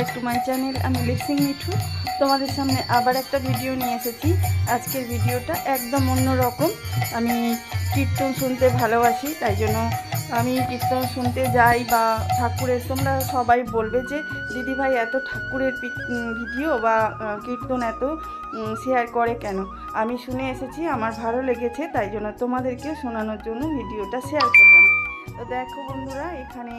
Back to my channel. আমি lip sync Mithu তোমাদের সামনে আবার একটা ভিডিও নিয়ে এসেছি। আজকের ভিডিওটা একদম অন্য রকম। আমি কীর্তন শুনতে ভালোবাসি, তাই জন্য আমি কীর্তন শুনতে যাই বা ঠাকুরের, তোমরা সবাই বলবে যে দিদিভাই এত ঠাকুরের ভিডিও বা কীর্তন এত শেয়ার করে কেন। আমি শুনে এসেছি, আমার ভালো লেগেছে, তাই জন্য তোমাদেরকে শোনানোর জন্য ভিডিওটা শেয়ার করলাম। তো দেখো বন্ধুরা, এখানে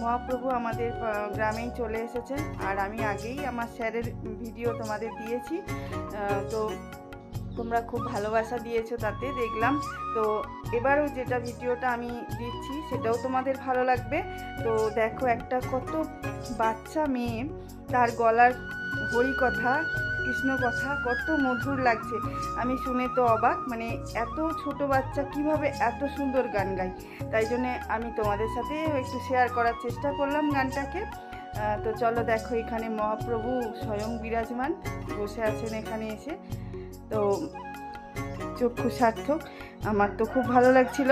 মহাপ্রভু আমাদের গ্রামেই চলে এসেছেন, আর আমি আগেই আমার স্যারের ভিডিও তোমাদের দিয়েছি। তো তোমরা খুব ভালোবাসা দিয়েছো, তাতে দেখলাম। তো এবারও যেটা ভিডিওটা আমি দিচ্ছি সেটাও তোমাদের ভালো লাগবে। তো দেখো, একটা কত বাচ্চা মেয়ে, তার গলার হরি কথা, কৃষ্ণ কথা কত মধুর লাগছে। আমি শুনে তো অবাক, মানে এত ছোট বাচ্চা কিভাবে এত সুন্দর গান গায়। তাই জন্যে আমি তোমাদের সাথে একটু শেয়ার করার চেষ্টা করলাম গানটাকে। তো চলো দেখো, এখানে মহাপ্রভু স্বয়ং বিরাজমান বসে আছেন এখানে এসে। তো চক্ষু সার্থক, আমার তো খুব ভালো লাগছিল।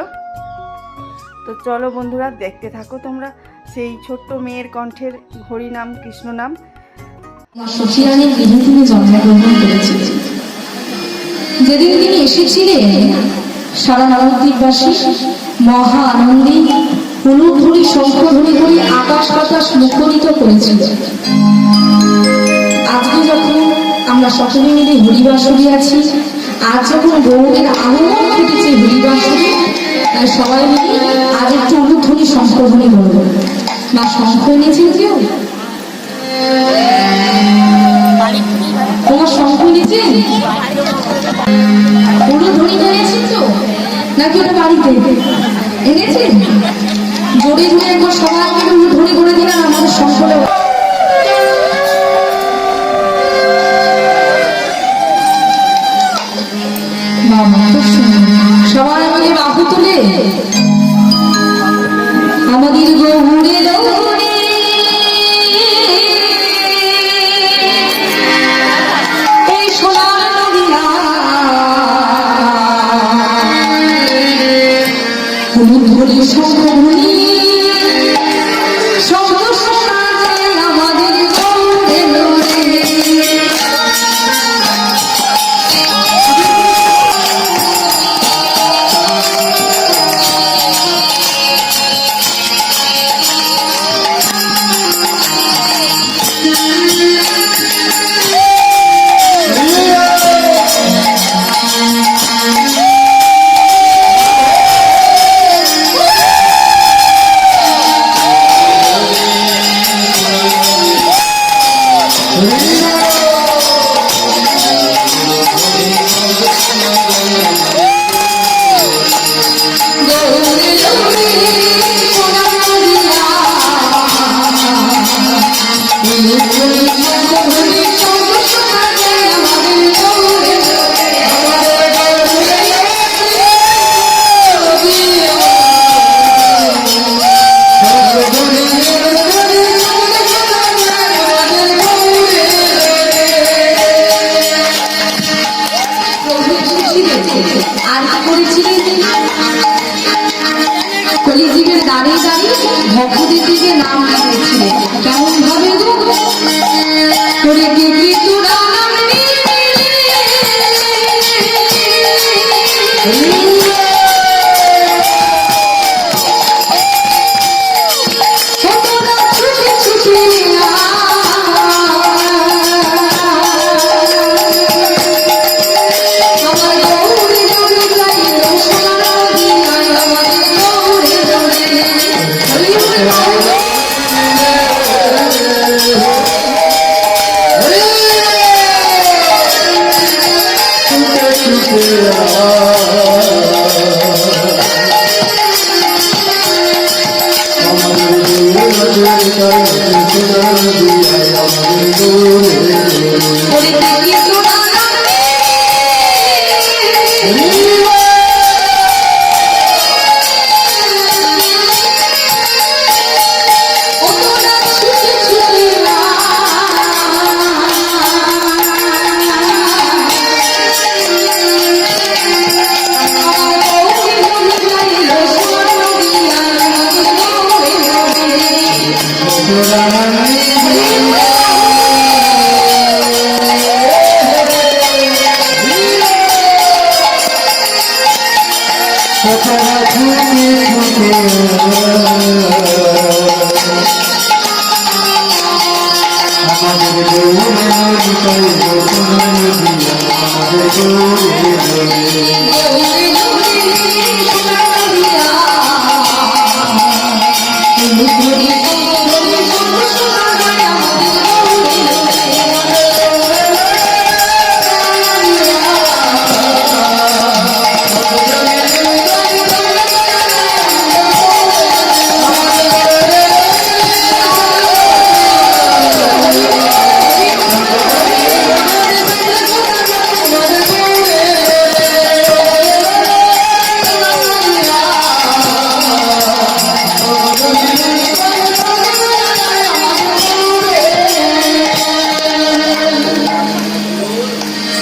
তো চলো বন্ধুরা, দেখতে থাকো তোমরা সেই ছোট্ট মেয়ের কণ্ঠের হরিনাম কৃষ্ণ নাম। সচিরানীর গৃহে তিনি জন্মগ্রহণ করেছিলেন। যেদিন তিনি এসেছিলেন, সারা নবদ্বীপবাসী মহা আনন্দে হুলুধ্বনি শঙ্খধ্বনি করে আকাশ বাতাস মুখরিত করেছিল। আজকে যখন আমরা সকলে মিলে হরিবাসরে আছি, আজ যখন গৌরের আগমন ঘটেছে হরিবাসরে, সবাই মিলে আজ একটু হুলুধ্বনি শঙ্খধ্বনি বলব। মা শঙ্খ এনেছেন কেউ? তোমার শঙ্খ নিয়েছেন? হুলুধ্বনি এনেছেন তো নাকি ওটা বাড়িতে এনেছেন? জোরে জোরে একবার সবাই মিলে হুলুধ্বনি করে দিলাম আমাদের শঙ্খটা। সবাই মিলে বাহু তুলে আমাদের গৌরে গৌরে এই সোনার নদিয়া হলুদ ধরি শঙ্খধ্বনি শঙ্খ শোনায় আমাদের গৌরে গৌরে। কলিযুগের দাঁড়িয়ে দাঁড়িয়ে ভক্তদের দিকে নাম লিখেছিলেন। কেমন ভাবে গো করে কে কি তোরা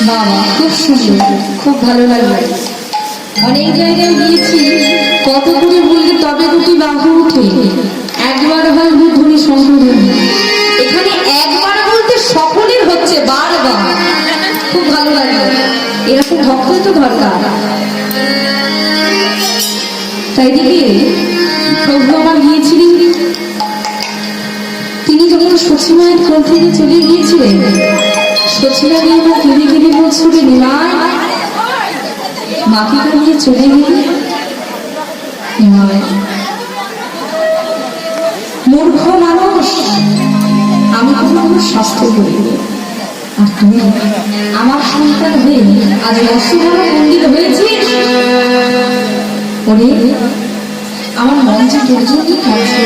বাবা খুব সুন্দর, খুব ভালো লাগলো। অনেক জায়গায় গিয়েছি, কত করে বললে তবে দুটি বাহু উঠে, একবার হয় ধ্বনি সংশোধনী। এখানে একবার বলতে সকলের হচ্ছে বারবার, খুব ভালো লাগলো। এরকম ভক্ত তো দরকার। তাই দিকে প্রভু আমার গিয়েছিলেন, তিনি যখন সচিমায়ের কোল থেকে চলে গিয়েছিলেন, সচিরা নিয়ে মা কেঁদে কেঁদে বলছিল, নিমাই মাকে নিয়ে চলে গেলে। নিমাই মূর্খ মানুষ, আমি কোনো স্বাস্থ্য করিনি, আর তুমি আমার সন্তান হয়ে আজ অসুবড় মন্দির হয়েছিস। ওরে আমার মন যে তোর জন্য কাছে,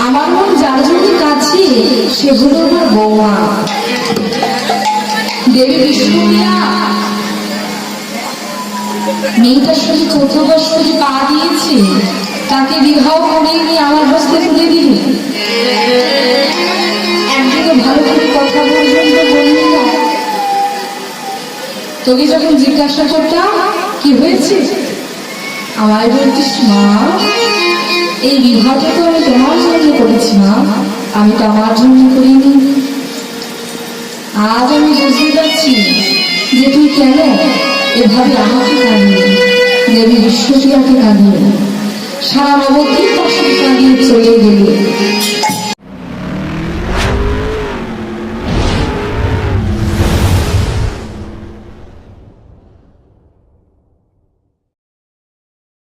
আমার মন যার জন্য কাছে সে হলো আমার বৌমা দেবী বিষ্ণুপ্রিয়া। মেয়েটার সঙ্গে 14 বছরে পা দিয়েছে, তাকে বিবাহ করে নিয়ে আমার হস্তে তুলে দিলে। একদিকে ভালো করে কথা পর্যন্ত বললি না। তোকে যখন জিজ্ঞাসা করতাম কি হয়েছে, আমায় বলতিস মা এই বিবাহটা তো আমি তোমার জন্য করেছি মা, আমি তো আমার জন্য করিনি। আজ আমি বুঝতে পারছি যে তুই কেন এভাবে আমাকে কাঁদিয়ে, দেবী বিশ্বপ্রিয়াকে কাঁদিয়ে, সারা নবদ্বীপ পাশে কাঁদিয়ে চলে গেলে।